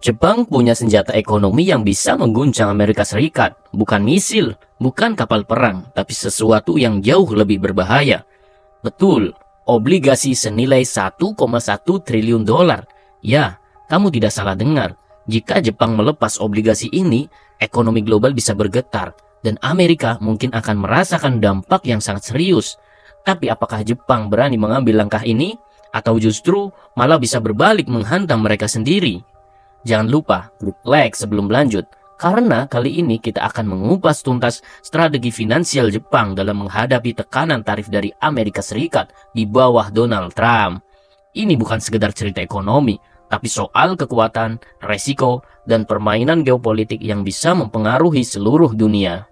Jepang punya senjata ekonomi yang bisa mengguncang Amerika Serikat, bukan misil, bukan kapal perang, tapi sesuatu yang jauh lebih berbahaya. Betul, obligasi senilai 1,1 triliun dolar. Ya, kamu tidak salah dengar. Jika Jepang melepas obligasi ini, ekonomi global bisa bergetar, dan Amerika mungkin akan merasakan dampak yang sangat serius. Tapi apakah Jepang berani mengambil langkah ini? Atau justru malah bisa berbalik menghantam mereka sendiri? Jangan lupa klik like sebelum lanjut, karena kali ini kita akan mengupas tuntas strategi finansial Jepang dalam menghadapi tekanan tarif dari Amerika Serikat di bawah Donald Trump. Ini bukan sekedar cerita ekonomi, tapi soal kekuatan, resiko, dan permainan geopolitik yang bisa mempengaruhi seluruh dunia.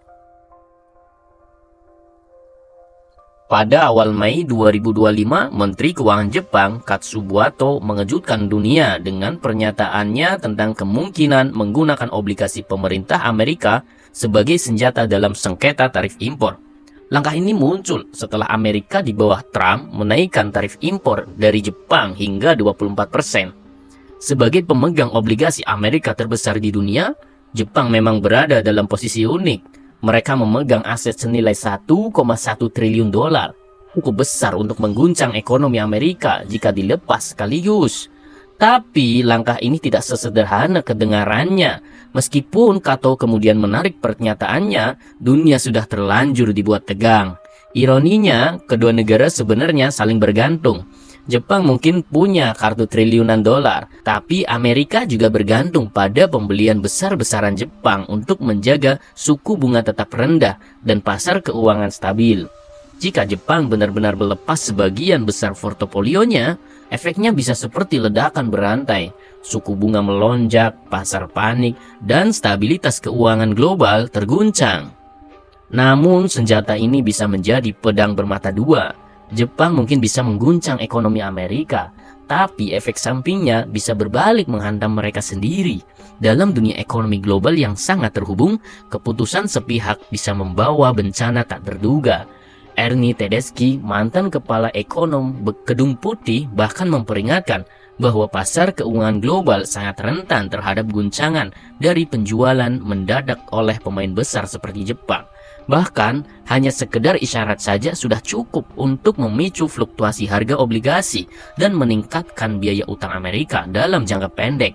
Pada awal Mei 2025, Menteri Keuangan Jepang Katsubuoto mengejutkan dunia dengan pernyataannya tentang kemungkinan menggunakan obligasi pemerintah Amerika sebagai senjata dalam sengketa tarif impor. Langkah ini muncul setelah Amerika di bawah Trump menaikkan tarif impor dari Jepang hingga 24%. Sebagai pemegang obligasi Amerika terbesar di dunia, Jepang memang berada dalam posisi unik. Mereka memegang aset senilai 1,1 triliun dolar, cukup besar untuk mengguncang ekonomi Amerika jika dilepas sekaligus. Tapi langkah ini tidak sesederhana kedengarannya. Meskipun Kato kemudian menarik pernyataannya, dunia sudah terlanjur dibuat tegang. Ironinya, kedua negara sebenarnya saling bergantung. Jepang mungkin punya kartu triliunan dolar, tapi Amerika juga bergantung pada pembelian besar-besaran Jepang untuk menjaga suku bunga tetap rendah dan pasar keuangan stabil. Jika Jepang benar-benar melepas sebagian besar portofolionya, efeknya bisa seperti ledakan berantai. Suku bunga melonjak, pasar panik, dan stabilitas keuangan global terguncang. Namun, senjata ini bisa menjadi pedang bermata dua. Jepang mungkin bisa mengguncang ekonomi Amerika, tapi efek sampingnya bisa berbalik menghantam mereka sendiri. Dalam dunia ekonomi global yang sangat terhubung, keputusan sepihak bisa membawa bencana tak terduga. Ernie Tedeschi, mantan kepala ekonom Gedung Putih, bahkan memperingatkan bahwa pasar keuangan global sangat rentan terhadap guncangan dari penjualan mendadak oleh pemain besar seperti Jepang. Bahkan, hanya sekedar isyarat saja sudah cukup untuk memicu fluktuasi harga obligasi dan meningkatkan biaya utang Amerika dalam jangka pendek.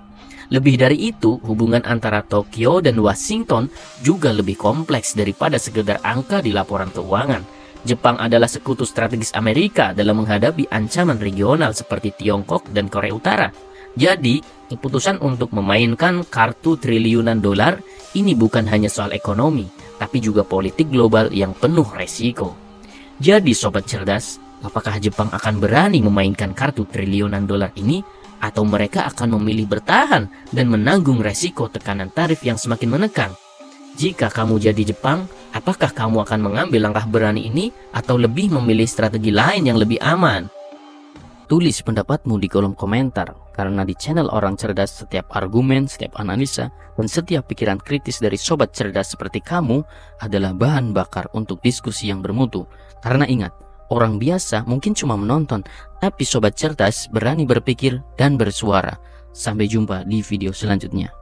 Lebih dari itu, hubungan antara Tokyo dan Washington juga lebih kompleks daripada sekedar angka di laporan keuangan. Jepang adalah sekutu strategis Amerika dalam menghadapi ancaman regional seperti Tiongkok dan Korea Utara. Jadi, keputusan untuk memainkan kartu triliunan dolar ini bukan hanya soal ekonomi, tapi juga politik global yang penuh resiko. Jadi sobat cerdas, apakah Jepang akan berani memainkan kartu triliunan dolar ini, atau mereka akan memilih bertahan dan menanggung resiko tekanan tarif yang semakin menekan? Jika kamu jadi Jepang, apakah kamu akan mengambil langkah berani ini atau lebih memilih strategi lain yang lebih aman? Tulis pendapatmu di kolom komentar, karena di channel Orang Cerdas setiap argumen, setiap analisa, dan setiap pikiran kritis dari sobat cerdas seperti kamu adalah bahan bakar untuk diskusi yang bermutu. Karena ingat, orang biasa mungkin cuma menonton, tapi sobat cerdas berani berpikir dan bersuara. Sampai jumpa di video selanjutnya.